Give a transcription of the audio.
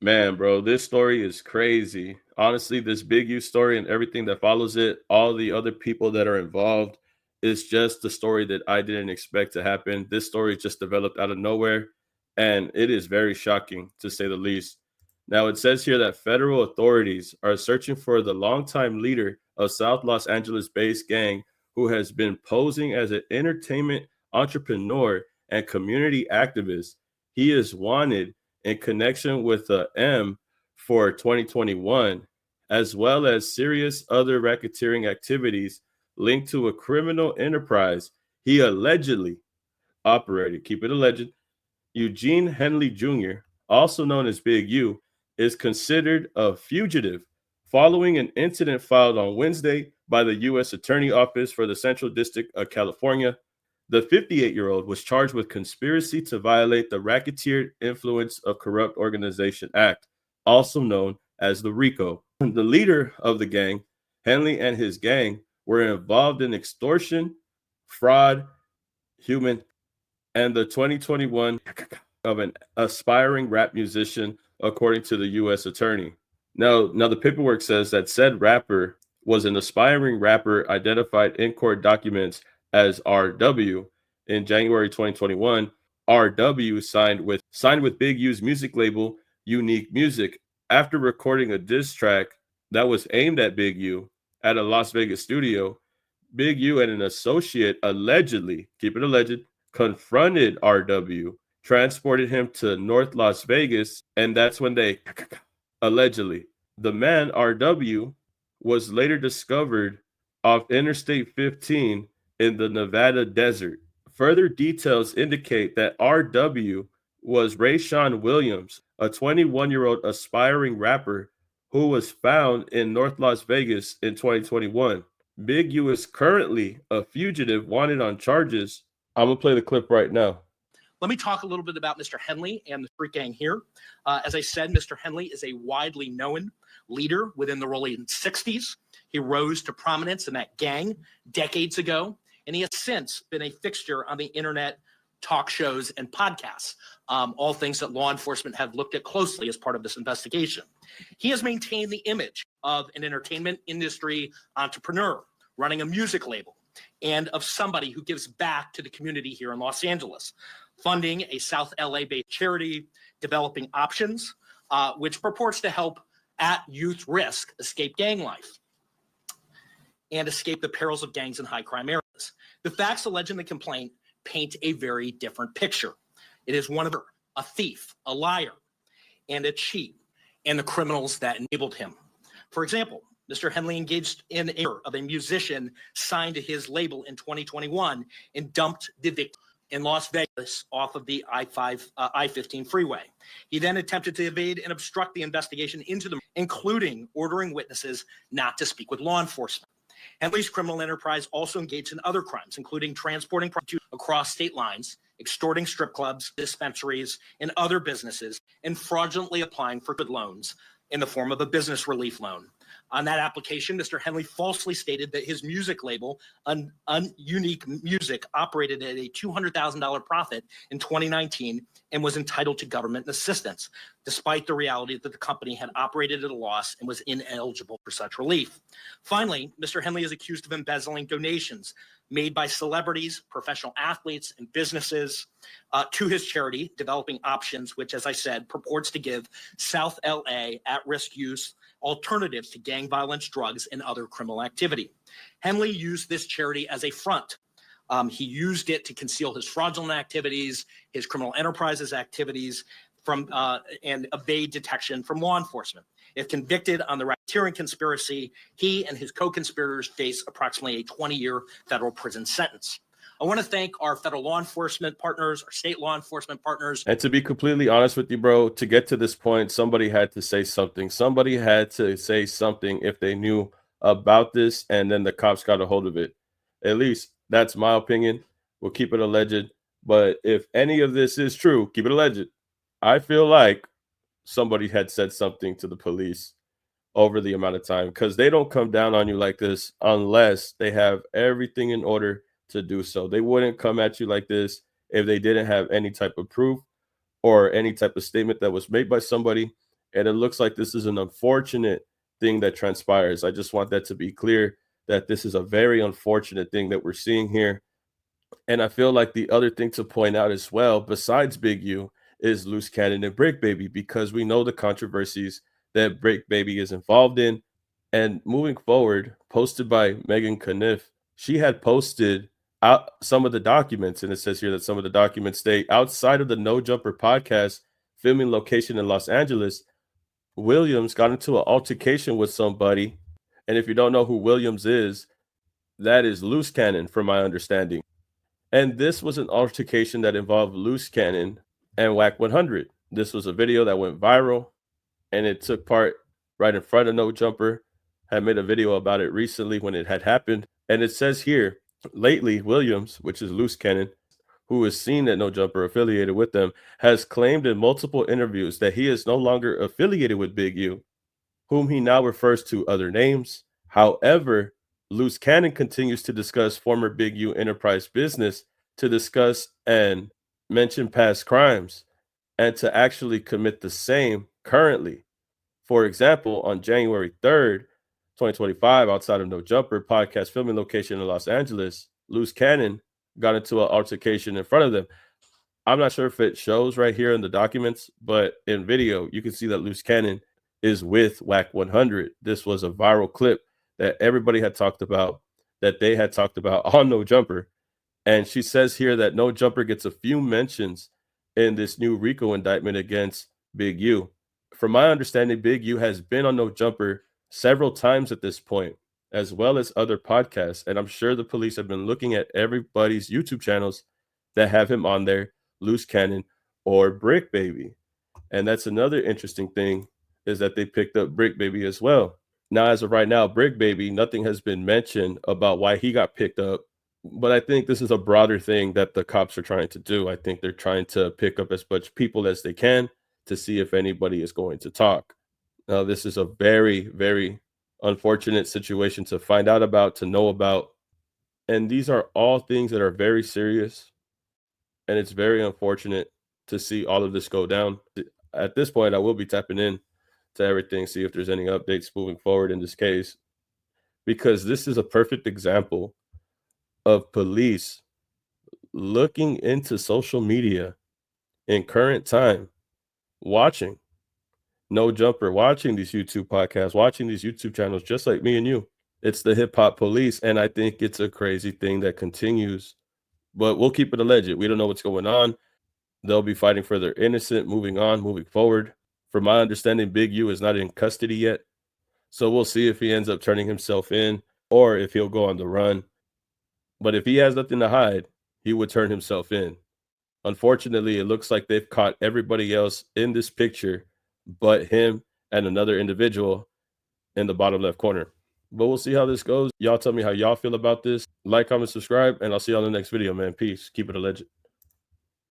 Man, bro, this story is crazy. Honestly, this Big U story and everything that follows it, all the other people that are involved, is just the story that I didn't expect to happen. This story just developed out of nowhere, and it is very shocking to say the least. Now, it says here that federal authorities are searching for the longtime leader of South Los Angeles based gang who has been posing as an entertainment entrepreneur and community activist. He is wanted in connection with the M for 2021, as well as serious other racketeering activities linked to a criminal enterprise he allegedly operated. Keep it alleged. Eugene Henley Jr., also known as Big U, is considered a fugitive following an incident filed on Wednesday by the U.S. Attorney Office for the Central District of California. The 58-year-old was charged with conspiracy to violate the Racketeer Influence of Corrupt Organization Act, also known as the RICO. The leader of the gang, Henley, and his gang were involved in extortion, fraud, human, and the 2021 of an aspiring rap musician, according to the U.S. Attorney. Now the paperwork says that said rapper was an aspiring rapper identified in court documents as RW in January 2021. RW signed with Big U's music label, Unique Music, after recording a diss track that was aimed at Big U at a Las Vegas studio. Big U and an associate allegedly, keep it alleged, confronted RW, transported him to North Las Vegas, and that's when they allegedly. The man, RW, was later discovered off Interstate 15 in the Nevada desert. Further details indicate that RW was Rayshawn Williams, a 21-year-old aspiring rapper who was found in North Las Vegas in 2021. Big U is currently a fugitive wanted on charges. I'm going to play the clip right now. Let me talk a little bit about Mr. Henley and the Bricc gang here. As I said, Mr. Henley is a widely known leader within the rolling 60s. He rose to prominence in that gang decades ago, and he has since been a fixture on the internet, talk shows, and podcasts, all things that law enforcement have looked at closely as part of this investigation. He has maintained the image of an entertainment industry entrepreneur running a music label and of somebody who gives back to the community here in Los Angeles, funding a South LA-based charity, Developing Options, which purports to help at youth risk escape gang life and escape the perils of gangs in high crime areas. The facts alleged in the complaint paint a very different picture. It is one of a thief, a liar, and a cheat, and the criminals that enabled him. For example, Mr. Henley engaged in of a musician signed to his label in 2021 and dumped the victim in Las Vegas off of the I-15 freeway. He then attempted to evade and obstruct the investigation into them, including ordering witnesses not to speak with law enforcement. Henley's criminal enterprise also engaged in other crimes, including transporting prostitutes across state lines, extorting strip clubs, dispensaries, and other businesses, and fraudulently applying for good loans in the form of a business relief loan. On that application, Mr. Henley falsely stated that his music label, Unique Music, operated at a $200,000 profit in 2019 and was entitled to government assistance, despite the reality that the company had operated at a loss and was ineligible for such relief. Finally, Mr. Henley is accused of embezzling donations made by celebrities, professional athletes, and businesses to his charity, Developing Options, which, as I said, purports to give South LA at-risk youth alternatives to gang violence, drugs, and other criminal activity. Henley used this charity as a front. He used it to conceal his fraudulent activities, his criminal enterprises activities, and evade detection from law enforcement. If convicted on the racketeering conspiracy, he and his co-conspirators face approximately a 20-year federal prison sentence. I want to thank our federal law enforcement partners, our state law enforcement partners. And to be completely honest with you, bro, to get to this point, somebody had to say something. Somebody had to say something if they knew about this, and then the cops got a hold of it. At least that's my opinion. We'll keep it alleged. But if any of this is true, keep it alleged. I feel like somebody had said something to the police over the amount of time, because they don't come down on you like this unless they have everything in order to do so. They wouldn't come at you like this if they didn't have any type of proof or any type of statement that was made by somebody. And it looks like this is an unfortunate thing that transpires. I just want that to be clear that this is a very unfortunate thing that we're seeing here. And I feel like the other thing to point out as well, besides Big U, is Luce Cannon and Bricc Baby, because we know the controversies that Bricc Baby is involved in. And moving forward, posted by Megan Kniff, she had posted out some of the documents, and it says here that some of the documents state outside of the No Jumper podcast filming location in Los Angeles, Williams got into an altercation with somebody. And if you don't know who Williams is, that is Luce Cannon, from my understanding. And this was an altercation that involved Luce Cannon and Whack 100. This was a video that went viral, and it took part right in front of No Jumper. I made a video about it recently when it had happened. And it says here, lately, Williams, which is Luce Cannon, who is seen at No Jumper affiliated with them, has claimed in multiple interviews that he is no longer affiliated with Big U, whom he now refers to other names. However, Luce Cannon continues to discuss former Big U enterprise business, to discuss and mention past crimes, and to actually commit the same currently. For example, on January 3rd, 2025, outside of No Jumper podcast filming location in Los Angeles, Luce Cannon got into an altercation in front of them. I'm not sure if it shows right here in the documents, but in video, you can see that Luce Cannon is with Whack 100. This was a viral clip that everybody had talked about, that they had talked about on No Jumper. And she says here that No Jumper gets a few mentions in this new RICO indictment against Big U. From my understanding, Big U has been on No Jumper several times at this point, as well as other podcasts. And I'm sure the police have been looking at everybody's YouTube channels that have him on there, Luce Cannon or Bricc Baby. And that's another interesting thing, is that they picked up Bricc Baby as well. Now, as of right now, Bricc Baby, nothing has been mentioned about why he got picked up. But I think this is a broader thing that the cops are trying to do. I think they're trying to pick up as much people as they can to see if anybody is going to talk. Now, this is a very, very unfortunate situation to find out about, to know about. And these are all things that are very serious. And it's very unfortunate to see all of this go down. At this point, I will be tapping in to everything, see if there's any updates moving forward in this case, because this is a perfect example of police looking into social media in current time, watching No Jumper, watching these YouTube podcasts, watching these YouTube channels, just like me and you. It's the hip hop police. And I think it's a crazy thing that continues, but we'll keep it alleged. We don't know what's going on. They'll be fighting for their innocent, moving on, moving forward. From my understanding, Big U is not in custody yet. So we'll see if he ends up turning himself in or if he'll go on the run. But if he has nothing to hide, he would turn himself in. Unfortunately, it looks like they've caught everybody else in this picture but him and another individual in the bottom left corner. But we'll see how this goes. Y'all tell me how y'all feel about this. Like, comment, subscribe, and I'll see you on the next video, man. Peace. Keep it alleged.